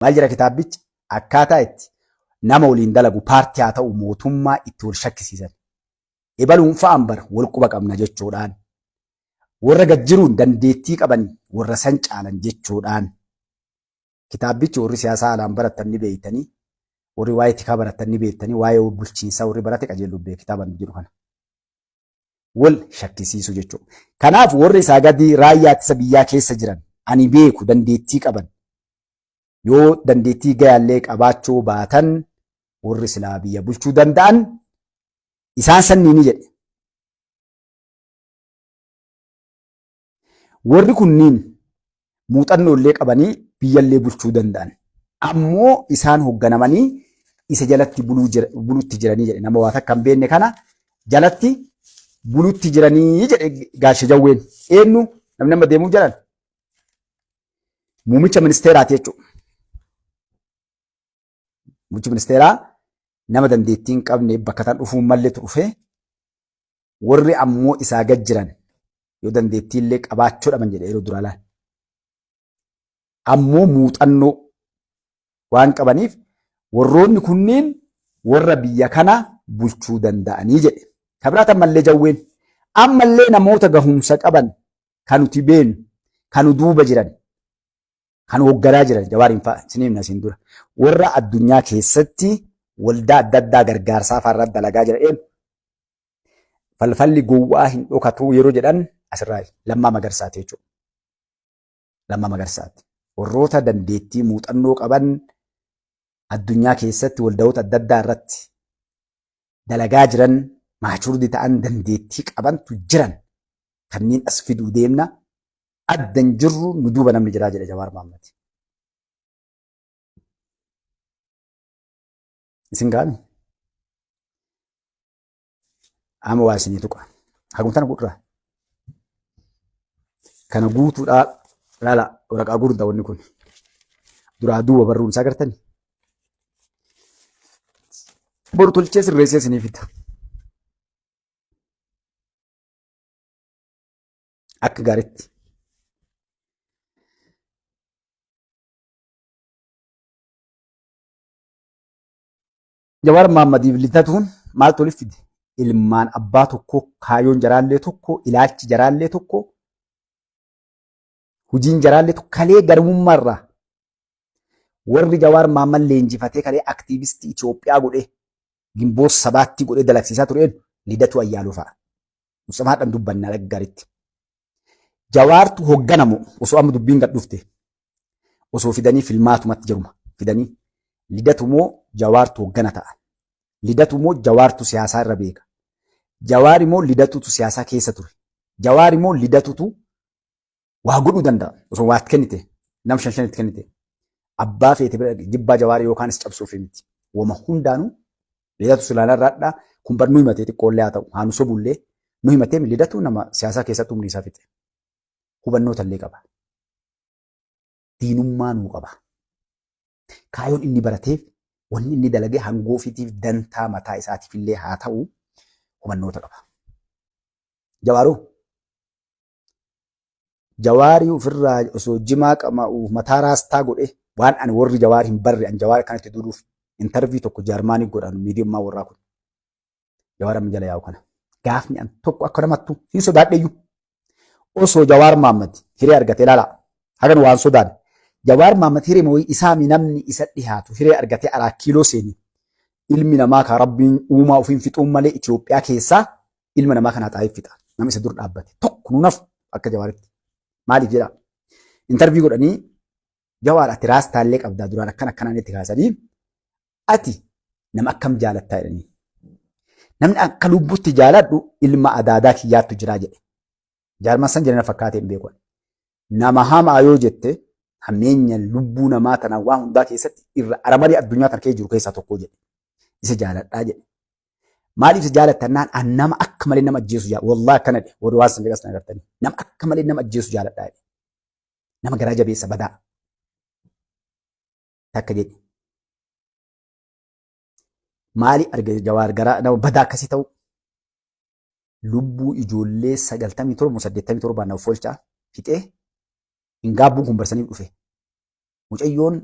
Maal jira kitaabichi akkaataa itti nama waliin dalagu paartii haa ta'u mootummaa itti wal shakkisiisan. Ebaluun fa'aan bara wal quba qabna jechuudhaan. Warra gajjiruun dandeettii qaban warra san caalan jechuudhaan. Kitaabichi warri siyaasaa alaan baratan ni beeytanii, warri waa'ee tikaa baratan ni beektanii, waa'ee bulchiinsaa warri barate qajeeluu beeku kitaaban jiru kana. Wal shakkisiisu jechuudha. Kanaaf warri isaa gadi raayyaa ittisa biyyaa keessa jiran ani beeku dandeettii qaban. Yoo dandeettii gayaallee qabaachuu baatan warri silaa biyya bulchuu danda'an isaan sannii ni jedhe. Warri kunniin muuxannoo illee qabanii biyyallee bulchuu danda'an. Ammoo isaan hoogganamanii isa jalatti bulutti jiranii jedhe. Nama waa takka hin beekne kana jalatti bulutti jiranii jedhe Gaashee Jawween. Eenyu namni amma deemuu jiran? Muummicha ministeeraati jechuudha. Muummichi ministeeraa nama dandeettii hin qabne bakka tan dhufuun malleetu dhufee warri ammoo isaa gad jiran yoo dandeettii illee qabaachuu dhaban jedhe yeroo duraa laal. Ammoo muuxannoo waan qabaniif warroonni kunniin warra biyya kana bulchuu danda'anii jedhe. Kabiraatan mallee Jawween ammallee namoota gahumsa qaban kan nuti beenu kan duuba jiran kan hoogganaa jiran Jawaariin fa'a isiniif nasiin dura warra addunyaa keessatti waldaa adda addaa gargaarsaa fa'aa irratti dalagaa jira. Falfalli gowwaa hin dhokatu yeroo jedhan asirraa Lammaa Magarsaati jechuudha. Lammaa Magarsaati. Warroota dandeettii muuxannoo qaban addunyaa keessatti waldaa'ota adda addaa irratti dalagaa jiran maachurdi ta'an dandeettii qabantu jiran kanneen as fiduu deemna addan jirru nu duuba namni jiraa jedha Jawaar Mohaammed. Isin gaami? Ama waa isinii tuqa. Hagumtana gudraa. Kana guutuudhaa laala waraqaa gurguddaa wanni kun. Duraa duuba barruun isaa gartani. Boru tolchee sirreessee isinii fida. Akka gaariitti. Jawaar Mohammediif litatuun maal tolif fide? Ilmaan abbaa tokko, kaayoon jaraallee tokko, ilaalchi jaraallee tokko, hujiin jaraallee tokko kalee garbummaarraa warri Jawaar Mohammed leenjifatee kalee aktiivistii Itoophiyaa godhee Gimboot 7 godhee dalagsiisaa tureen Lidatu Ayyaaluu fa'a. Musamaadhaan dubbannaa gaariitti. Jawaartu hoogganamu osoo amma dubbiin gad dhufte osoo fidanii filmaatumatti jiruma fidanii Lidatu moo Jawaartu hooggana ta'a. Lidatu moo Jawaartu siyaasaa irra beeka. Jawaar immoo Lidatutu siyaasaa keessa ture. Jawaar immoo Lidatutu waa godhuu danda'a. Osoo waat kennite nam shanitti kennite abbaa feete bira jibbaa Jawaar yookaanis cabsuuf miti. Wama hundaanuu Lidatu sulaala irraadhaa kun bar nu himatee xiqqoollee haa ta'u haa nu sobullee nu himatee Lidatu nama siyaasaa keessatti humni isaa fixe. Hubannoota illee qaba. Diinummaa nuu qaba. Kaayoon inni barateef wanni inni dalagee hangoo ofiitiif dantaa mataa isaatiif illee haa ta'u hubannoota qaba. Jawaarii ofirraa osoo jimaa qama'u mataa raastaa godhe waan ani warri Jawaar hin barre an Jawaar kanatti duduuf intarvii tokko Jaarmaanii godhan miidiyummaa warraa kun. Jawaar amma jala yaa'u kana. Gaafni an tokko akka namattu hin sodaadheeyyuu. Osoo Jawaar Mohaammed hiree argate ilaala. Hagan waan sodaan. Jawaar Mohaammed hiree moo'ii isaa namni isa dhiyaatu hiree argate alaa kiiloo seeni. Ilmi namaa kan Rabbiin uumaa ofiin fixuun malee Itoophiyaa keessaa ilma namaa kanaa xaa'eef fixa. Nama isa dur dhaabbate. Tokko nuunaf akka Jawaaritti. Maaliif jedha? Intarvii godhanii Jawaar ati raastaallee qabdaa duraan akkanaan itti kaasanii ati nama akkam jaalattaa jedhanii. Namni akka lubbutti jaaladhu ilma adaadaa kiyyaattu jiraa jedhe. Jaarman san jedhana fakkaatee hin beeku. Nama hamaa yoo jette hammeenya lubbuu namaa tanaa waan hundaa keessatti irra aramadii addunyaa kana keessa jiru keessaa tokko jedhe. Isa jaaladhaa jedhe. Maaliif isa jaalatannaan nama akka malee nama ajjeesu jaalladha. Wallaahi akkana jedhe. Warri waan san jedhas na agartanii. Nama akka malee nama ajjeesu jaaladhaa jedhe. Nama garaa jabeessa badaa. Takka jedhe. Maali arga Jawaar garaa nama badaa akkasii ta'u? Lubbuu ijoollee 97 naaf folchaa fixee hin gaabbuun kun barsaniif dhufe. Mucayyoon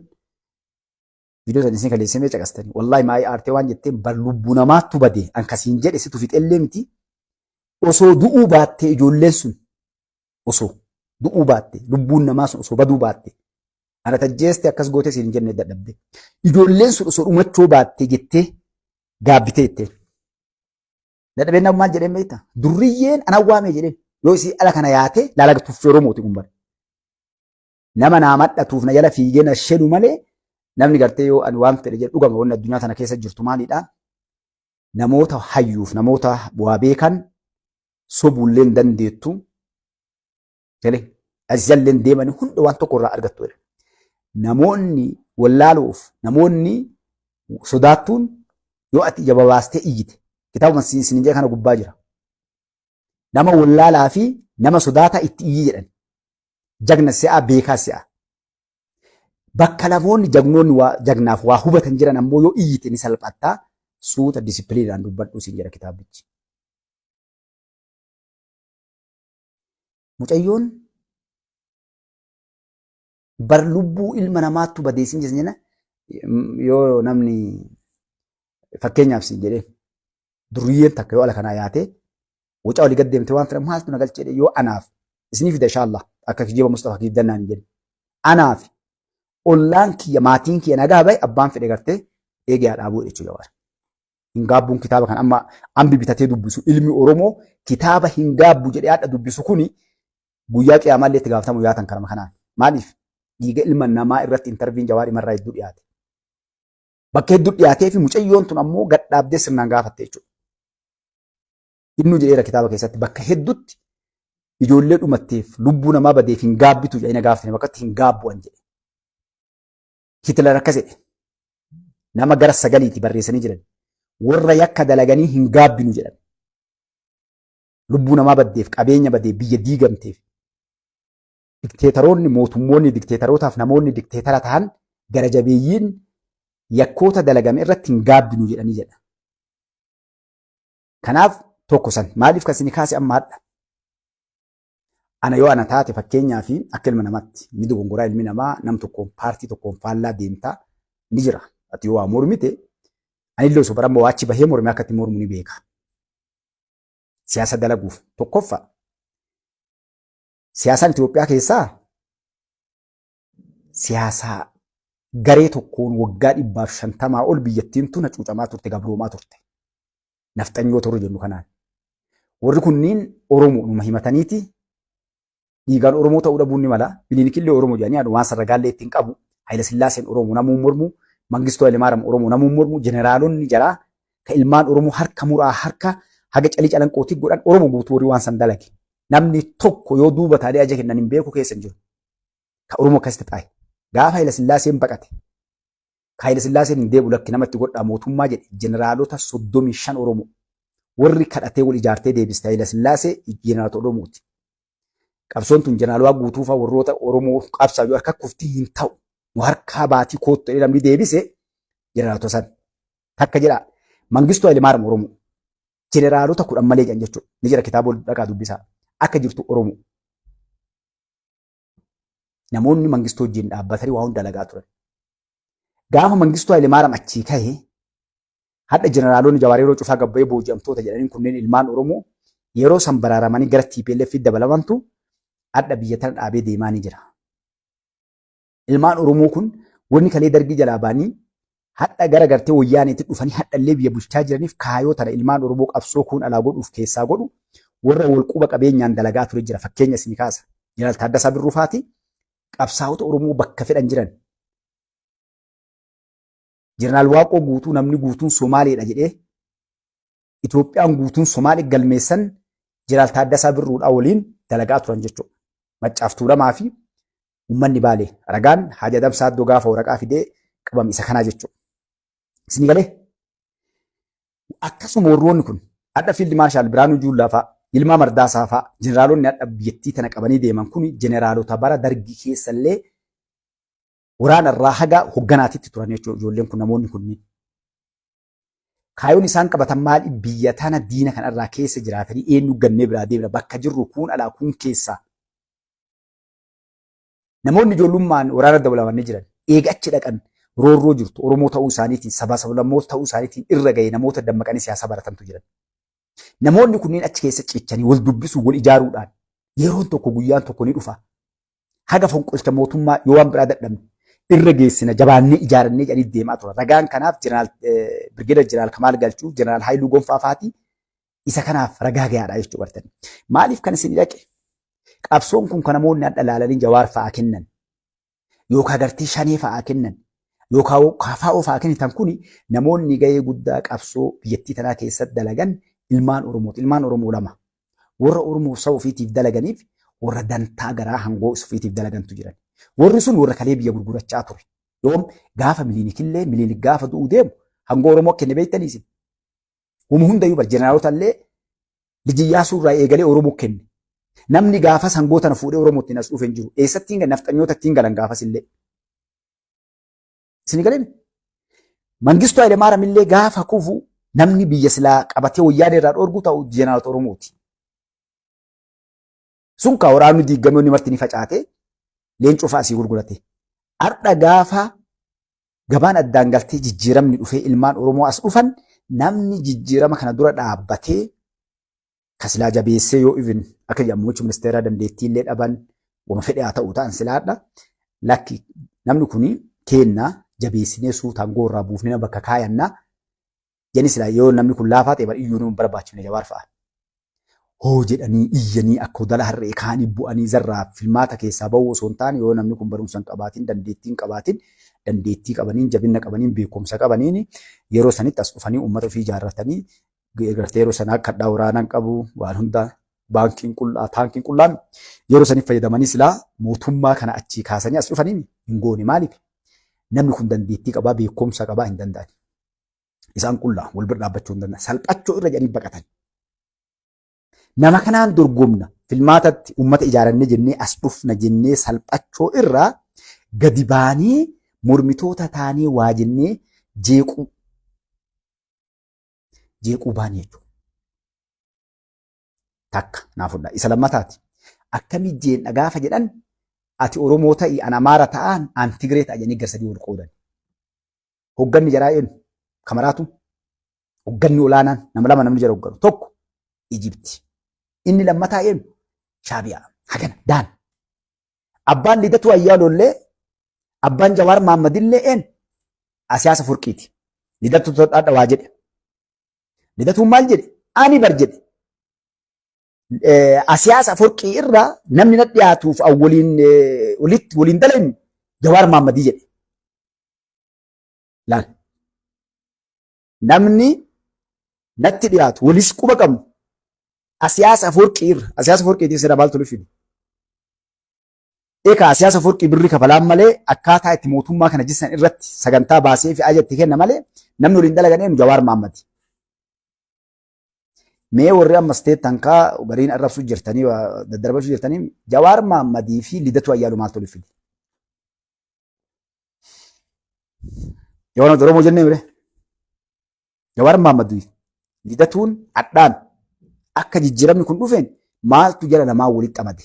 Viidiyoo sana isin kaleessee mee caqastanii. Wallaahi maayii aartee waan jetteen bar lubbuu namaattu bade an kasiin jedhe situ fixellee miti. Osoo du'uu baattee ijoolleen sun osoo du'uu baatte lubbuun namaa sun osoo baduu baatte ana tajjeeste akkas gootee siin jenne dadhabde. Ijoolleen sun osoo dhumachuu baatte jettee gaabbitee jetteen. Dadhabeen nama maal jedheen beektaa? Durriyyeen ana waamee jedheen yoo isii ala kana yaate laala tuffee Oromooti kun bara. Nama naa madhatuuf na jala fiigee na shedhu malee namni gartee yoo ani waan fedhe jedhu dhugama wanni addunyaa tana keessa jirtu maalidhaa? Namoota hayyuuf namoota bu'aa beekan sobuullee hin dandeettu. Asjalleen deemanii hunda waan tokko irraa argattu. Namoonni wallaaluuf namoonni sodaattuun yoo ati ija babaastee iyyite kitaabuma sinjee kana gubbaa jira. Nama wallaalaa fi nama sodaataa itti iyyi jedhan. Jagna si'aa beekaa si'aa. Bakka namoonni jagnaaf waa hubatan jiran ammoo yoo iyyite ni salphattaa suuta disipiliinaan dubbadhuu siin jedha kitaabichi. Mucayyoon bar lubbuu ilma namaattu badeessin jenna yoo namni fakkeenyaaf siin jedhee durriyyeen takka yoo ala kanaa yaate wucaa walii gad deemte waan fedhan maaltu na galchee yoo anaaf isinii fida inshaallah akka kijiba Mustafa kiiddannaan jedhe anaaf ollaan kiyya maatiin kiyya nagaa bahe abbaan fedhe gartee eegaa dhaabuu jechuudha waan. Hin gaabbuun kitaaba kan amma ambi bitatee dubbisu ilmi Oromoo kitaaba hin gaabbu jedhee haadha dubbisu kuni guyyaa qiyaamallee itti gaafatamu yaatan karama kanaan. Maaliif? Dhiiga ilma namaa irratti intarviin Jawaar Imarraa hedduu dhiyaate. Bakka hedduu dhiyaatee fi mucayyoon tun ammoo gadhaabdee sirnaan gaafatte jechuudha. Inni jedheera kitaaba keessatti bakka hedduutti ijoollee dhumatteef lubbuu namaa badeef hin gaabbitu jedhanii gaafatanii bakkatti hin gaabbu'an jedhe. Hitler akkas jedhe. Nama gara 9 barreessanii jiran. Warra yakka dalaganii hin gaabbinu jedhan. Lubbuu namaa baddeef qabeenya badeef biyya diigamteef. Dikteetaroonni mootummoonni dikteetarootaaf namoonni dikteetara ta'an gara jabeeyyiin yakkoota dalagame irratti hin gaabbinu jedhanii jedha. Kanaaf tokko san maaliif kasini kaase amma hadha? Ana yoo ana taate fakkeenyaa fi akka ilma namaatti ni dogongoraa ilmi namaa nam tokkoon paartii tokkoon faallaa deemtaa ni jira. Ati yoo waa mormite ani illee osoo baramma waachi bahee mormee akka itti mormu ni beeka. Siyaasa dalaguuf tokkoffaa. Siyaasaan Itoophiyaa keessaa siyaasa garee tokkoon waggaa 150 ol biyyattiin tun hacuucamaa turte gabroomaa turte. Nafxanyoota horii jennu kanaan. Warri kunniin Oromoo numa himataniiti. Dhiigaan Oromoo ta'uu dhabuun ni mala. Biliinikillee Oromoo jedhanii waan sarragaallee ittiin qabu. Haayila Sillaaseen Oromoo namuun mormu. Mangistuu Hayilemaariyaam Oromoo namuun mormu. Jeneraalonni jaraa ka ilmaan Oromoo harka muraa harka haga calii calanqootii godhan Oromoo guutuu warri waan san dalage. Namni tokko yoo duuba taadee aja kennan hin beeku keessa hin jiru. Ka Oromoo akkasitti xaaye. Gaafa Haayila Sillaaseen baqate. Ka Haayila Sillaaseen hin deebi'u lakki namatti godhaa mootummaa jedhe jeneraalota 35 Oromoo. Warri kadhatee wal ijaartee deebiste Haayila Sillaasee jeneraalota Oromooti. Qabsoon tun jeneraalaa guutuufaa warroota Oromoo qabsaa yoo harka kuftii hin ta'u. Nu harkaa baatii koottu jedhee namni deebise jeneraalota san. Takka jedhaa Mangistuu Hayilemaariyaam Oromoo. Jeneraalota 10 malee jedhan jechuudha. Ni jira kitaaba ol dhaqaa dubbisaa. Akka jirtu Oromoo. Namoonni Mangistuu wajjin dhaabbatanii waa hunda dalagaa turan. Gaafa Mangistuu Hayilemaariyaam achii ka'ee hadha jeneraalonni Jawaar yeroo cufaa gabbayee booji'amtoota jedhaniin kunneen ilmaan Oromoo yeroo san baraaramanii gara TPLF dabalamantu hadha biyya tana dhaabee deemaa ni jira. Ilmaan Oromoo kun wanni kalee dargii jalaa baanii hadha gara gartee wayyaaneetti dhufanii hadhallee biyya bulchaa jiraniif kaayoo tana ilmaan Oromoo qabsoo kun alaa godhuuf keessaa godhu warra walquba qabeenyaan dalagaa ture jira. Fakkeenya isinii kaasa. Jeneraal Taaddasaa Birruufaati qabsaa'ota Oromoo bakka fedhan jiran. Jeneraal Waaqoo guutuu namni guutuun Somaaleedha jedhee Itoophiyaan guutuun Somaalee galmeessan Jeneraal Taaddasaa Birruudhaa waliin dalagaa turan jechuudha. Maccaaf Tuulamaa fi uummanni Baalee ragaan Haaji Adam Saaddoo gaafa waraqaa fidee qabame isa kanaa jechuudha. Isinii galee akkasuma warroonni kun hadha Fiild Maarshaal Biraanuu Juullaa fa'a Yilmaa Mardaasaa fa'a jeneraalonni hadha biyyattii tana qabanii deeman kun jeneraalota bara dargii keessallee waraana irraa haga hogganaatitti turan jechuudha ijoolleen kun namoonni kunniin. Kaayoon isaan qabatan maali biyya tana diina kanarraa keessa jiraatanii eenyu gannee biraa deemna bakka jirru kun alaa kun keessaa. Namoonni ijoollummaan waraana dabalamanii jiran eega achi dhaqan roorroo jirtu Oromoo ta'uu isaaniitiin sabaa sablammoota ta'uu isaaniitiin irra ga'ee namoota dammaqanii siyaasa baratantu jiran. Namoonni kunneen achi keessa cichanii wal dubbisuu wal ijaaruudhaan yeroon tokko guyyaan tokko ni dhufa. Haga fonqolcha mootummaa yoo waan biraa dadhabne irra geessina jabaannee ijaarannee jedhanii deemaa tura. Ragaan kanaaf Birgeeda Jeneraal Kamaal Galchuu, Jeneraal Haayiluu Gonfaa fa'aatii isa kanaaf ragaa gahaadha jechuu bartanii. Maaliif kan isin dhaqe? Qabsoon kun kan namoonni adda laalanii Jawaar fa'aa kennan yookaan gartee Shanee fa'aa kennan yookaan KFO fa'aa kennitan kuni namoonni gahee guddaa qabsoo biyyattii tanaa keessatti dalagan ilmaan Oromooti. Ilmaan Oromoo lama. Warra Oromoo saba ofiitiif dalaganiif warra dantaa garaa hangoo ofiitiif dalagantu jiran. Warri sun warra kalee biyya gurgurachaa ture. Yoom gaafa miliinik gaafa du'uu deemu hangoo Oromoo kenne beektanii isin. Hundayyuu bar jeneraalota illee Lijiyyaasuu irraa eegalee Oromoo kenne. Namni gaafas hangoo tana fuudhee Oromootti as dhufe hin jiru. Eessatti hin nafxanyoota ittiin galan gaafas illee. Isin galeen Mangistuu Hayilemaariyaam illee gaafa kufu namni biyya silaa qabatee wayyaanee irraa dhoorgu ta'u jeneraalota Oromooti. Sun kaa waraanni diigamoonni marti ni facaate leencoo fa'aa asii gurgurate. Har'a gaafa gabaan addaan galtee jijjiiramni dhufee ilmaan Oromoo as dhufan namni jijjiirama kana dura dhaabbatee kasilaa jabeessee yoo even akka muummichi ministeeraa dandeettii illee dhaban wama fedhe haa ta'u ta'an silaadha. Lakki namni kuni kennaa jabeessinee suutaan goorraa buufnee bakka kaayannaa jenni silaa yoo namni kun laafaa ta'e bar iyyuu nama barbaachifne Jawaar fa'a. Hoo jedhanii iyyanii akka udala harree kaanii bu'anii zarraa filmaata keessaa bahuu osoo hin taane yoo namni kun barumsa hin qabaatiin dandeettii qabaniin jabina qabaniin beekumsa qabaniin yeroo sanitti as dhufanii uummata ofii ijaarratanii gartee yeroo sana akka hadhaa waraanaan qabu waan hundaa taankiin qullaan yeroo saniif fayyadamanii silaa mootummaa kana achii kaasanii as dhufanii hin goone maaliif namni kun dandeettii qabaa beekumsa qabaa hin danda'ani. Isaan qullaa wal bira dhaabbachuu hin danda'an salphachoo irra jedhanii baqatan. Nama kanaan dorgomna filmaatatti uummata ijaarannee jennee as dhufna jennee salphachoo irraa gadi baanii mormitoota taanee waa jennee jeequu baanii jechuudha. Takka naafudha. Isa lammataati. Akkamii jeenna gaafa jedhan ati Oromoo ta'i an Amaara ta'an an Tigree ta'a jennee garsadii wal qoodan. Hogganni jaraa eenyu? Kamaraatu. Hogganni olaanaan nama lama namni jara hogganu. Tokko Ijibti. Inni lammataa eenyu? Shaabiyaa. Hagana daan. Abbaan Lidatu Ayyaaloollee abbaan Jawaar Maammadillee eenyu? Asiyaasa Furqiiti. Lidatu Todhaadha waa jedhe. Lidatuun maal jedhe? Ani bar jedhe. Asiyaasa Furqii irraa namni na dhiyaatuuf waliin dalan Jawaar Maammadii jedhe. Laal. Namni natti dhiyaatu walis quba qabnu Asiyaasa Furqii irra Asiyaasa Furqiitiif sirna maaltu nuuf fide? Eeka Asiyaasa Furqii birri kafalaan malee akkaataa itti mootummaa kana jisan irratti sagantaa baasee fi ajatti kenna malee namni waliin dalagan eenyu Jawaar Maammadii. Mee warri ammas teettan kaa gariin arrabsuu jirtanii daddarbachuu jirtanii Jawaar Maammadii fi Lidatu Ayyaaluu maaltu nuuf fide? Yoo nama Oromoo jennee mire Jawaar Maammadii Lidatuun adhaan akka jijjiiramni kun dhufeen maaltu jala namaa walitti qabate?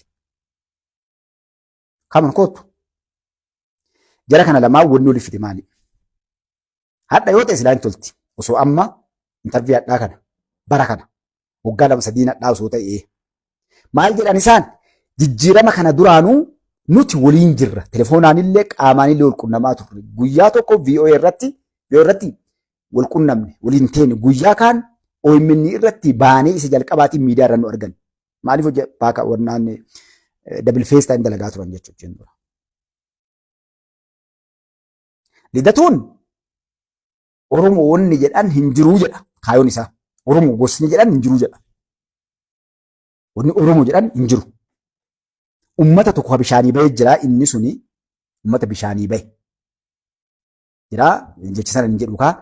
Kaman kootu jara kana lamaa wanni waliif fide maali? Hadha yoo ta'e silaa hin tolti osoo amma intarvii hadhaa kana bara kana waggaa 2-3 hadhaa osoo ta'e maal jedhan isaan jijjiirama kana duraanuu nuti waliin jirra telefoonaan illee qaamaan illee wal qunnamaa turre guyyaa tokko VOA irratti wal qunnamne waliin teene guyyaa kaan OMN irratti baanee isa jalqabaatiin miidiyaa irra nu argan maaliif hojii baaka wannaan double face time dalagaa turan jechuudha. Lidatuun Oromoonni jedhan hin jiruu jedha kaayoon isaa. Oromoo gosni jedhan hin jiruu jedha. Wanni Oromoo jedhan hin jiru. Ummata tokko bishaanii bahee jira inni suni ummata bishaanii bahe. Jira jechi sana hin jedhu kaa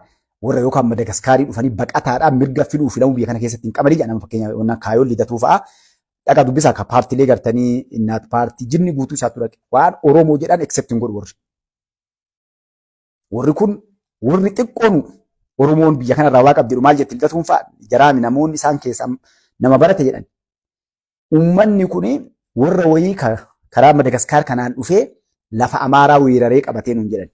warra yookaan Madagaskaarii dhufanii baqataadhaan mirga fiduu filamu biyya kana keessatti hin qabanii jedhama fakkeenyaaf wannaan kaayoon Lidatuu fa'aa. Dhagaa dubbisaa akka paartiilee gartanii innaat paartii jinni guutuu isaatu dhaqe waan Oromoo jedhan except hin godhu warri. Warri kun warri xiqqoonu Oromoon biyya kanarraa waa qabdi maal jetti Lidatuun fa'a jaraami namoonni isaan keessaa nama barate jedhan. Uummanni kun warra wayii karaa Madagaskaar kanaan dhufee lafa Amaaraa weeraree qabatee nuun jedhan.